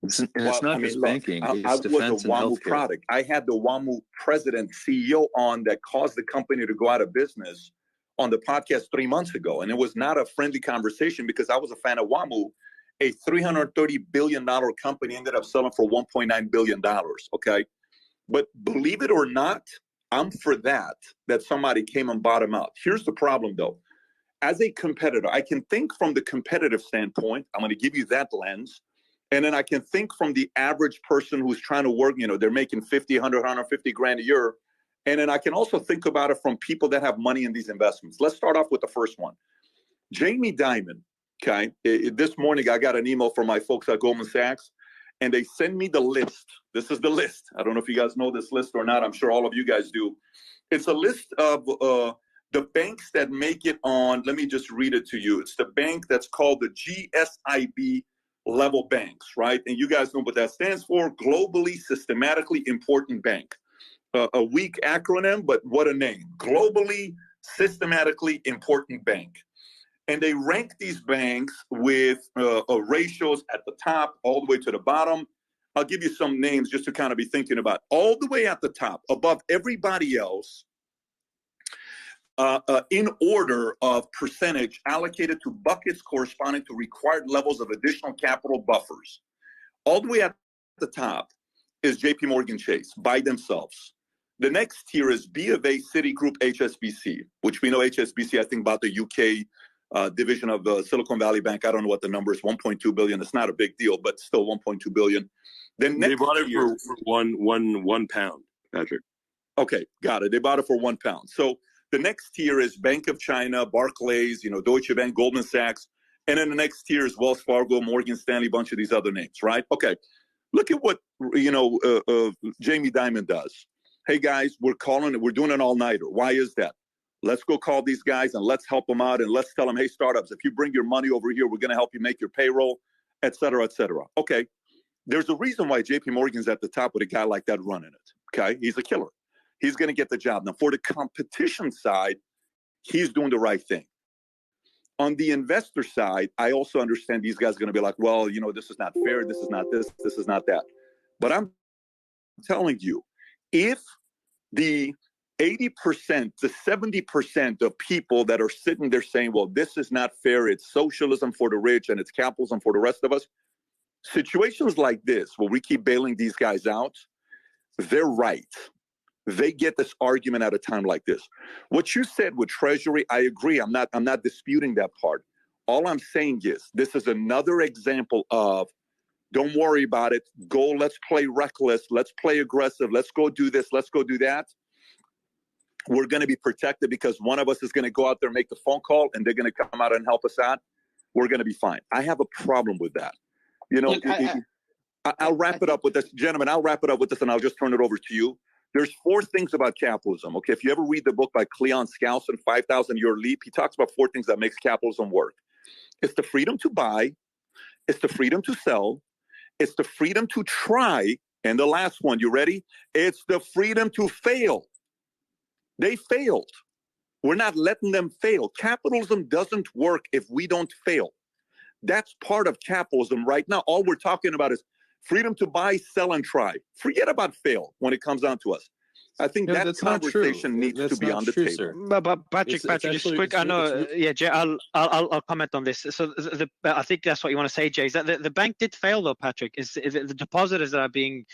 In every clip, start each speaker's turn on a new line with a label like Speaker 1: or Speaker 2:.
Speaker 1: It's not just banking.
Speaker 2: I
Speaker 1: It's defense
Speaker 2: was a
Speaker 1: and
Speaker 2: WAMU
Speaker 1: healthcare.
Speaker 2: product. I had the WAMU president, CEO on that caused the company to go out of business on the podcast 3 months ago. And it was not a friendly conversation because I was a fan of WAMU. A $330 billion company ended up selling for $1.9 billion, okay? But believe it or not, I'm for that somebody came and bought them out. Here's the problem, though. As a competitor, I can think from the competitive standpoint. I'm going to give you that lens. And then I can think from the average person who's trying to work, they're making 50, 100, 150 grand a year. And then I can also think about it from people that have money in these investments. Let's start off with the first one. Jamie Dimon, okay? This morning, I got an email from my folks at Goldman Sachs, and they send me the list. This is the list. I don't know if you guys know this list or not. I'm sure all of you guys do. It's a list of the banks that make it on. Let me just read it to you. It's the bank that's called the GSIB level banks, right? And you guys know what that stands for. Globally Systematically Important Bank. A weak acronym, but what a name. Globally Systematically Important Bank. And they rank these banks with ratios at the top all the way to the bottom. I'll give you some names just to kind of be thinking about. All the way at the top, above everybody else, in order of percentage allocated to buckets corresponding to required levels of additional capital buffers. All the way at the top is JP Morgan Chase by themselves. The next tier is B of A, Citigroup, HSBC, which we know HSBC, I think about the UK division of the Silicon Valley Bank. I don't know what the number is, 1.2 billion. It's not a big deal, but still 1.2 billion. Then
Speaker 3: they bought it for one pound, Patrick.
Speaker 2: Okay, got it. They bought it for £1. So the next tier is Bank of China, Barclays, Deutsche Bank, Goldman Sachs. And then the next tier is Wells Fargo, Morgan Stanley, bunch of these other names, right? Okay, look at what, Jamie Dimon does. Hey, guys, we're doing an all-nighter. Why is that? Let's go call these guys and let's help them out and let's tell them, hey, startups, if you bring your money over here, we're going to help you make your payroll, et cetera, et cetera. Okay, there's a reason why JP Morgan's at the top with a guy like that running it, okay? He's a killer. He's going to get the job. Now, for the competition side, he's doing the right thing. On the investor side, I also understand these guys are going to be like, well, this is not fair. This is not this. This is not that. But I'm telling you, if the 80%, the 70% of people that are sitting there saying, well, this is not fair. It's socialism for the rich and it's capitalism for the rest of us. Situations like this, where we keep bailing these guys out, they're right. They get this argument at a time like this. What you said with Treasury, I agree. I'm not disputing that part. All I'm saying is this is another example of don't worry about it. Go, let's play reckless. Let's play aggressive. Let's go do this. Let's go do that. We're going to be protected because one of us is going to go out there and make the phone call and they're going to come out and help us out. We're going to be fine. I have a problem with that. Look, I'll wrap it up with this. Gentlemen, I'll wrap it up with this and I'll just turn it over to you. There's 4 things about capitalism. Okay, if you ever read the book by Cleon Skousen, 5,000 Year Leap, he talks about 4 things that makes capitalism work. It's the freedom to buy. It's the freedom to sell. It's the freedom to try. And the last one, you ready? It's the freedom to fail. They failed. We're not letting them fail. Capitalism doesn't work if we don't fail. That's part of capitalism right now. All we're talking about is freedom to buy, sell, and try. Forget about fail when it comes down to us. I think that conversation needs to be on the table.
Speaker 4: Sir. But Patrick, just quick. I know. Yeah, Jay. I'll comment on this. So I think that's what you want to say, Jay. Is that the bank did fail though, Patrick? Is it the depositors that are being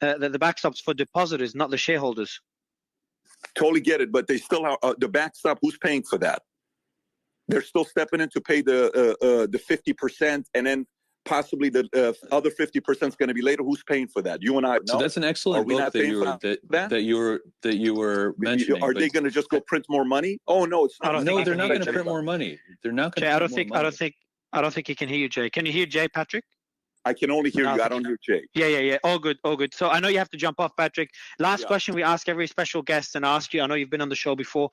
Speaker 4: the backstops for depositors, not the shareholders?
Speaker 2: Totally get it, but they still are the backstop. Who's paying for that? They're still stepping in to pay the 50%, and then possibly the other 50% is going to be later. Who's paying for that? You and I.
Speaker 1: So that's an excellent book that you were mentioning.
Speaker 2: Are they going to just go print more money? Oh no, it's not.
Speaker 1: No, they're not going to print more money. They're not going to.
Speaker 4: I don't think he can hear you, Jay. Can you hear Jay, Patrick?
Speaker 2: I can only hear you. I don't hear Jay.
Speaker 4: Yeah. All good. So I know you have to jump off, Patrick. Last question we ask every special guest, and ask you, I know you've been on the show before.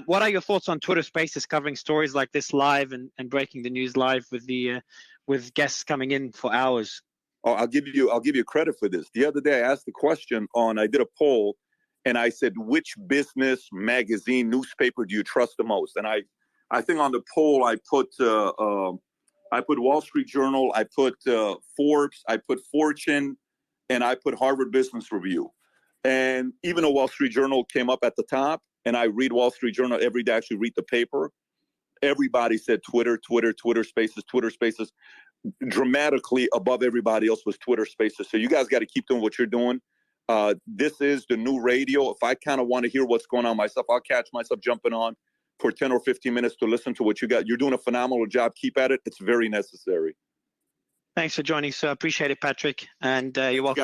Speaker 4: What are your thoughts on Twitter Spaces covering stories like this live and breaking the news live with guests coming in for hours?
Speaker 2: Oh, I'll give you credit for this. The other day I asked the question I did a poll, and I said, which business, magazine, newspaper do you trust the most? And I think on the poll I put I put Wall Street Journal, I put Forbes, I put Fortune, and I put Harvard Business Review. And even though Wall Street Journal came up at the top, and I read Wall Street Journal every day, actually read the paper, everybody said Twitter Spaces. Dramatically above everybody else was Twitter Spaces. So you guys got to keep doing what you're doing. This is the new radio. If I kind of want to hear what's going on myself, I'll catch myself jumping on for 10 or 15 minutes to listen to what you got. You're doing a phenomenal job. Keep at it. It's very necessary.
Speaker 4: Thanks for joining, sir. Appreciate it, Patrick. And you're welcome.